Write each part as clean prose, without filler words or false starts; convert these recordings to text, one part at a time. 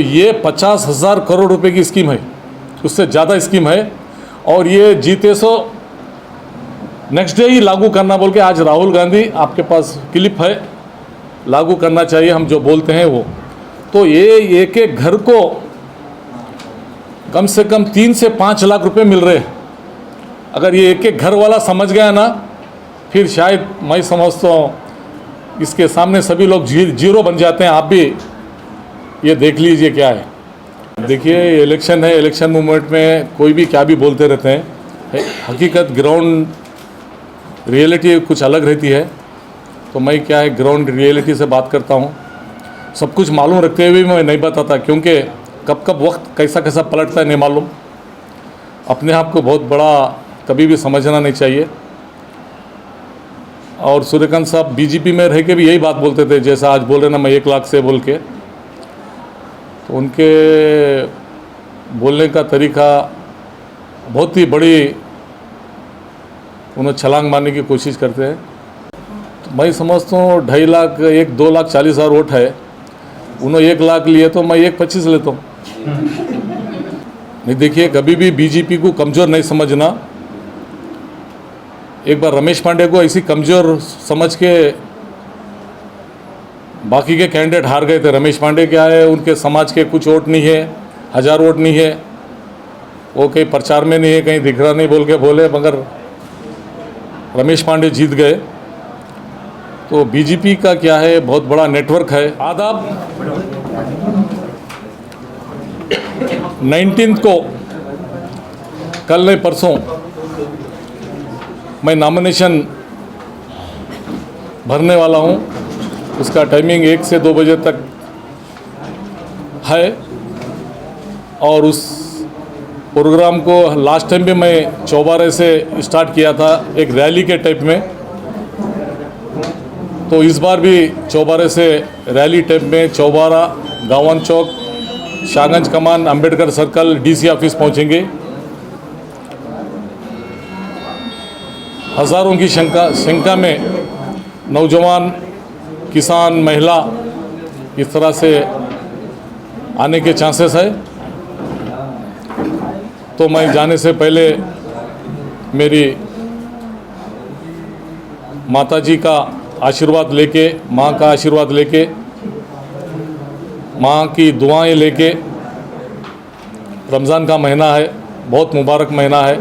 ये 50,000 करोड़ रुपए की स्कीम है, उससे ज़्यादा स्कीम है, और ये जीते सो नेक्स्ट डे ही लागू करना बोल के आज राहुल गांधी, आपके पास क्लिप है, लागू करना चाहिए हम जो बोलते हैं वो। तो ये एक एक घर को कम से कम 3 से 5 लाख रुपए मिल रहे हैं। अगर ये एक एक घर वाला समझ गया ना, फिर शायद मैं समझता हूँ इसके सामने सभी लोग जीरो बन जाते हैं। आप भी ये देख लीजिए क्या है। देखिए इलेक्शन है, इलेक्शन मूवमेंट में कोई भी क्या भी बोलते रहते हैं, हकीकत ग्राउंड रियलिटी कुछ अलग रहती है। तो मैं क्या है ग्राउंड रियलिटी से बात करता हूँ, सब कुछ मालूम रखते हुए भी मैं नहीं बताता, क्योंकि कब कब वक्त कैसा कैसा पलटता है नहीं मालूम। अपने आप को बहुत बड़ा कभी भी समझना नहीं चाहिए। और सूर्यकांत साहब बीजेपी में रह के भी यही बात बोलते थे, जैसा आज बोल रहे ना मैं 1 लाख से बोल के। तो उनके बोलने का तरीका बहुत ही बड़ी, उन्हें छलांग मारने की कोशिश करते हैं। तो मैं समझता हूँ 2.5 लाख 2 लाख 40,000 वोट है, उन्होंने 1 लाख लिए तो मैं 1.25 लेता हूँ। नहीं देखिए, कभी भी बीजेपी को कमज़ोर नहीं समझना। एक बार रमेश पांडे को ऐसी कमज़ोर समझ के बाकी के कैंडिडेट हार गए थे। रमेश पांडे क्या है, उनके समाज के कुछ वोट नहीं है, 1000 वोट नहीं है, वो कहीं प्रचार में नहीं है, कहीं दिख रहा नहीं बोल के बोले, मगर रमेश पांडे जीत गए। तो बीजेपी का क्या है, बहुत बड़ा नेटवर्क है। आदाब 19 को, कल नहीं परसों, मैं नॉमिनेशन भरने वाला हूं। उसका टाइमिंग 1 से 2 बजे तक है, और उस प्रोग्राम को लास्ट टाइम भी मैं चौबारे से स्टार्ट किया था, एक रैली के टाइप में। तो इस बार भी चौबारे से रैली टाइप में चौबारा, गावन चौक, शाहगंज कमान, अंबेडकर सर्कल, डीसी ऑफिस पहुंचेंगे। हज़ारों की संख्या में नौजवान, किसान, महिला इस तरह से आने के चांसेस है। तो मैं जाने से पहले मेरी माताजी का आशीर्वाद लेके, माँ का आशीर्वाद लेके, माँ की दुआएं लेके, रमज़ान का महीना है, बहुत मुबारक महीना है,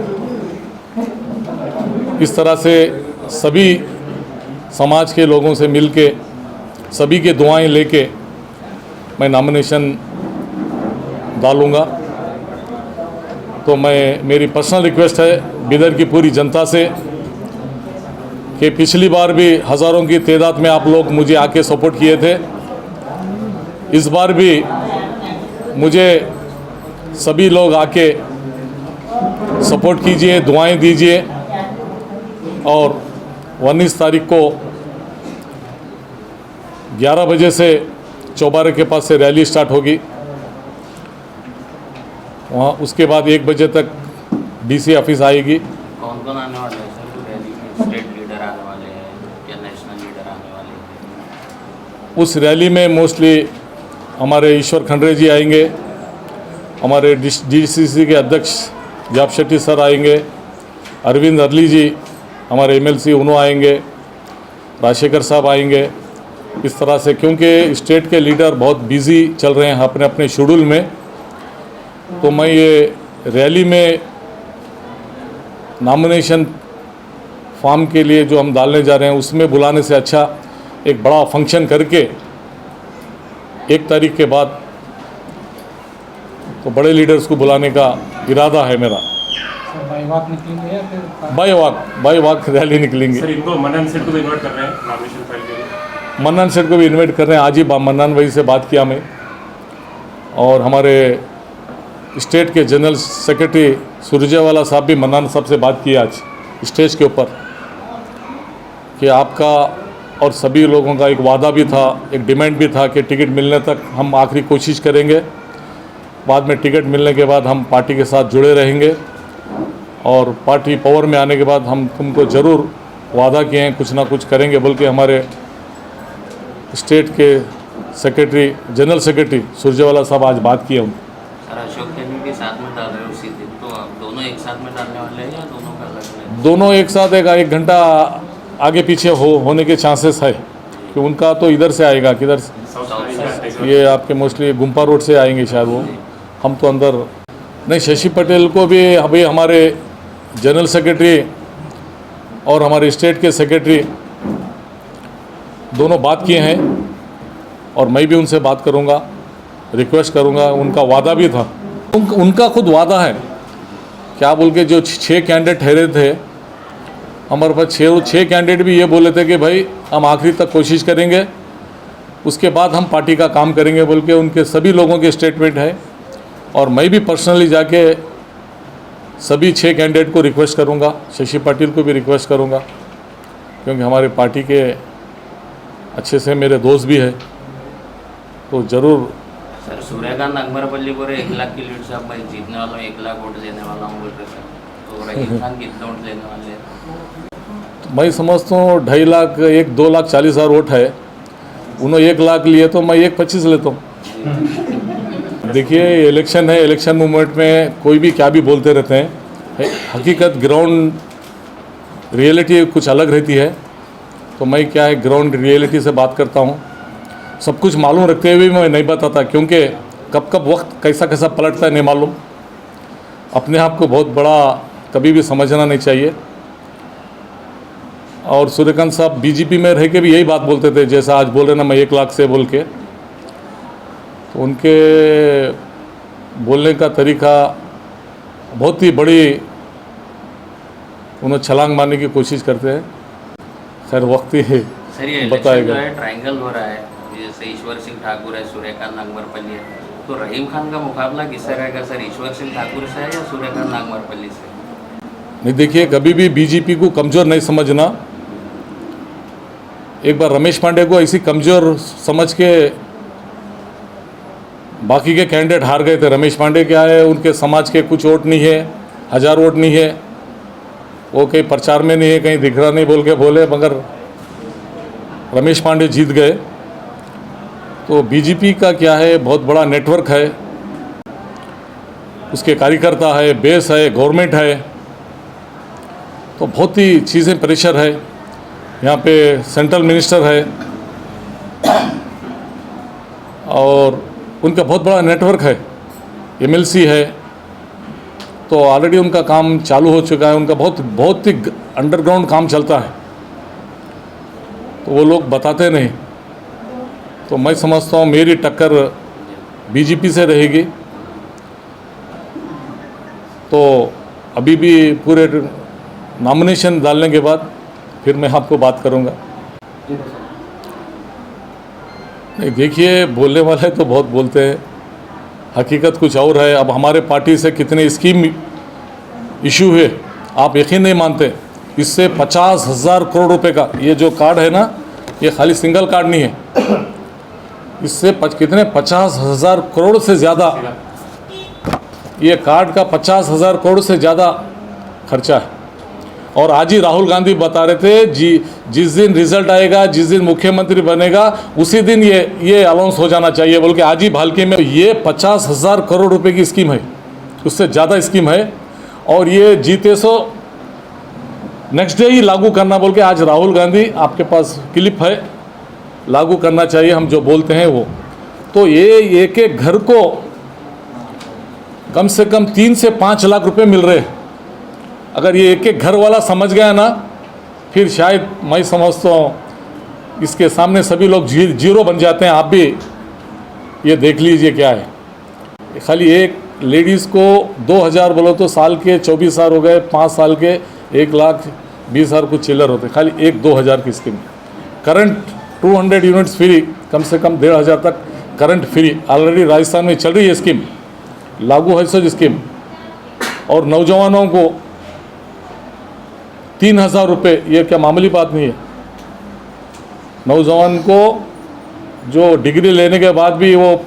इस तरह से सभी समाज के लोगों से मिलके, सभी के दुआएं लेके मैं नॉमिनेशन डालूँगा। तो मेरी पर्सनल रिक्वेस्ट है बिदर की पूरी जनता से कि पिछली बार भी हज़ारों की तादाद में आप लोग मुझे आके सपोर्ट किए थे, इस बार भी मुझे सभी लोग आके सपोर्ट कीजिए, दुआएं दीजिए। और 19 तारीख को 11 बजे से चौबारे के पास से रैली स्टार्ट होगी, वहाँ उसके बाद 1 बजे तक डीसी ऑफिस आएगी। कौन कौन आने वाले हैं सर रैली में? स्टेट लीडर आने वाले हैं या नेशनल लीडर आने वाले हैं? उस रैली में मोस्टली हमारे ईश्वर खंडरे जी आएंगे, हमारे डीसीसी के अध्यक्ष जाप शेट्टी सर आएंगे, अरविंद अरली जी हमारे एमएलसी उन्होंने आएंगे, राजशेखर साहब आएंगे। इस तरह से, क्योंकि स्टेट के लीडर बहुत बिजी चल रहे हैं अपने अपने शेड्यूल में, तो मैं ये रैली में नॉमिनेशन फॉर्म के लिए जो हम डालने जा रहे हैं उसमें बुलाने से अच्छा एक बड़ा फंक्शन करके 1 तारीख के बाद तो बड़े लीडर्स को बुलाने का इरादा है मेरा। बाई वॉक रैली निकलेंगे। सर, इनको मन्नान सेठ को भी इन्वाइट कर रहे हैं नॉमिनेशन फाइल के लिए? मन्नान सेठ को भी इन्वाइट कर रहे हैं। आज ही मन्नान भाई से बात किया मैं, और हमारे स्टेट के जनरल सेक्रेटरी सुरजेवाला साहब भी मन्नान साहब से बात की आज स्टेज के ऊपर, कि आपका और सभी लोगों का एक वादा भी था, एक डिमांड भी था कि टिकट मिलने तक हम आखिरी कोशिश करेंगे, बाद में टिकट मिलने के बाद हम पार्टी के साथ जुड़े रहेंगे, और पार्टी पावर में आने के बाद हम तुमको ज़रूर वादा किए हैं कुछ ना कुछ करेंगे, बल्कि हमारे स्टेट के सेक्रेटरी जनरल सेक्रेटरी सुरजेवाला साहब आज बात किए उन सर अशोक गहलोत भी साथ में डाल रहे हो उसी दिन, तो आप दोनों एक साथ में डालने वाले हैं या दोनों का अलग अलग? दोनों एक साथ एक घंटा आगे पीछे होने के चांसेस है कि उनका तो इधर से आएगा, किधर से? ये आपके मोस्टली गुम्पा रोड से आएंगे शायद वो, हम तो अंदर नहीं। शशि पटेल को भी अभी हमारे जनरल सेक्रेटरी और हमारे स्टेट के सेक्रेटरी दोनों बात किए हैं और मैं भी उनसे बात करूंगा, रिक्वेस्ट करूंगा। उनका वादा भी था, उनका खुद वादा है क्या बोल के, जो 6 कैंडिडेट ठहरे थे हमारे पास, 6 कैंडिडेट भी ये बोले थे कि भाई हम आखिरी तक कोशिश करेंगे, उसके बाद हम पार्टी का काम करेंगे बोल के उनके सभी लोगों के स्टेटमेंट है। और मैं भी पर्सनली जाके सभी 6 कैंडिडेट को रिक्वेस्ट करूंगा, शशि पाटिल को भी रिक्वेस्ट करूंगा, क्योंकि हमारे पार्टी के अच्छे से मेरे दोस्त भी है, तो ज़रूर। सर सूर्यकांत नागमरपल्ली बोले 1 लाख की लीड से अब मैं जीतने वाला हूँ, 1 लाख वोट देने वाला हूँ बोल रहे सर, तो रहीम खान कितने वोट लेने वाले हैं? तो मैं समझता हूँ 2.5 लाख, 2 लाख 40,000 वोट है, उन्होंने 1 लाख लिए तो मैं 1.25 लेता हूँ। देखिए इलेक्शन है, इलेक्शन मूवमेंट में कोई भी क्या भी बोलते रहते हैं, हकीकत ग्राउंड रियलिटी कुछ अलग रहती है। तो मैं क्या है ग्राउंड रियलिटी से बात करता हूँ, सब कुछ मालूम रखते हुए मैं नहीं बताता, क्योंकि कब कब वक्त कैसा कैसा पलटता है नहीं मालूम। अपने आप को बहुत बड़ा कभी भी समझना नहीं चाहिए। और सूर्यकांत साहब बीजेपी में रह के भी यही बात बोलते थे, जैसा आज बोल रहे ना मैं 1 लाख से बोल के, तो उनके बोलने का तरीका बहुत ही बड़ी, उन्हें छलांग मारने की कोशिश करते हैं। खैर वक्त ही सर ये बताएगा। जो है ट्रायंगल हो रहा है, जैसे ईश्वर सिंह ठाकुर है, सूर्यकांत नागमरपल्ली है, तो रहीम खान का मुकाबला किससे रहेगा सर? ईश्वर सिंह ठाकुर से है या सूर्यकांत नागमरपल्ली से? नहीं देखिए, कभी भी बीजेपी को कमज़ोर नहीं समझना। एक बार रमेश पांडे को ऐसी कमज़ोर समझ के बाकी के कैंडिडेट हार गए थे। रमेश पांडे क्या है, उनके समाज के कुछ वोट नहीं है, 1000 वोट नहीं है, वो कहीं प्रचार में नहीं है, कहीं दिख रहा नहीं बोल के बोले, मगर रमेश पांडे जीत गए। तो बीजेपी का क्या है, बहुत बड़ा नेटवर्क है, उसके कार्यकर्ता है, बेस है, गवर्नमेंट है, तो बहुत ही चीज़ें प्रेशर है। यहाँ पे सेंट्रल मिनिस्टर है और उनका बहुत बड़ा नेटवर्क है, एमएलसी है, तो ऑलरेडी उनका काम चालू हो चुका है, उनका बहुत ही अंडरग्राउंड काम चलता है, तो वो लोग बताते नहीं। तो मैं समझता हूँ मेरी टक्कर बीजेपी से रहेगी। तो अभी भी पूरे नॉमिनेशन डालने के बाद फिर मैं आपको बात करूँगा। नहीं देखिए, बोलने वाले तो बहुत बोलते हैं, हकीकत कुछ और है। अब हमारे पार्टी से कितने स्कीम इशू हुए आप यकीन नहीं मानते। इससे 50,000 करोड़ रुपए का ये जो कार्ड है ना, ये खाली सिंगल कार्ड नहीं है, इससे कितने 50,000 करोड़ से ज़्यादा, ये कार्ड का 50,000 करोड़ से ज़्यादा खर्चा है। और आज ही राहुल गांधी बता रहे थे जिस दिन रिजल्ट आएगा, जिस दिन मुख्यमंत्री बनेगा, उसी दिन ये अनाउंस हो जाना चाहिए बोल के आज ही भालके में। ये 50,000 करोड़ रुपए की स्कीम है, उससे ज़्यादा स्कीम है, और ये जीते सो नेक्स्ट डे ही लागू करना बोल के आज राहुल गांधी, आपके पास क्लिप है, लागू करना चाहिए हम जो बोलते हैं वो। तो ये एक एक घर को कम से कम 3 से 5 लाख रुपए मिल रहे हैं। अगर ये एक एक घर वाला समझ गया ना, फिर शायद मैं समझता हूँ इसके सामने सभी लोग जीरो बन जाते हैं। आप भी ये देख लीजिए क्या है, खाली एक लेडीज़ को 2,000 बोलो तो साल के 24,000 हो गए, 5 साल के 1,20,000 कुछ चिल्लर होते, खाली 1-2,000 की स्कीम। करंट 200 यूनिट्स फ्री, कम से कम 1,500 तक करंट फ्री ऑलरेडी राजस्थान में चल रही है स्कीम, लागू है सर स्कीम। और नौजवानों को 3,000 रुपये, ये क्या मामूली बात नहीं है। नौजवान को जो डिग्री लेने के बाद भी वो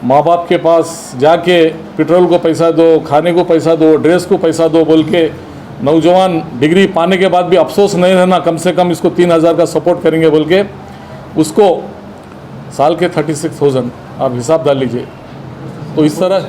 माँ बाप के पास जाके पेट्रोल को पैसा दो, खाने को पैसा दो, ड्रेस को पैसा दो बोल के, नौजवान डिग्री पाने के बाद भी अफसोस नहीं रहना, कम से कम इसको 3,000 का सपोर्ट करेंगे बोल के उसको साल के 36,000 आप हिसाब डाल लीजिए। तो इस तरह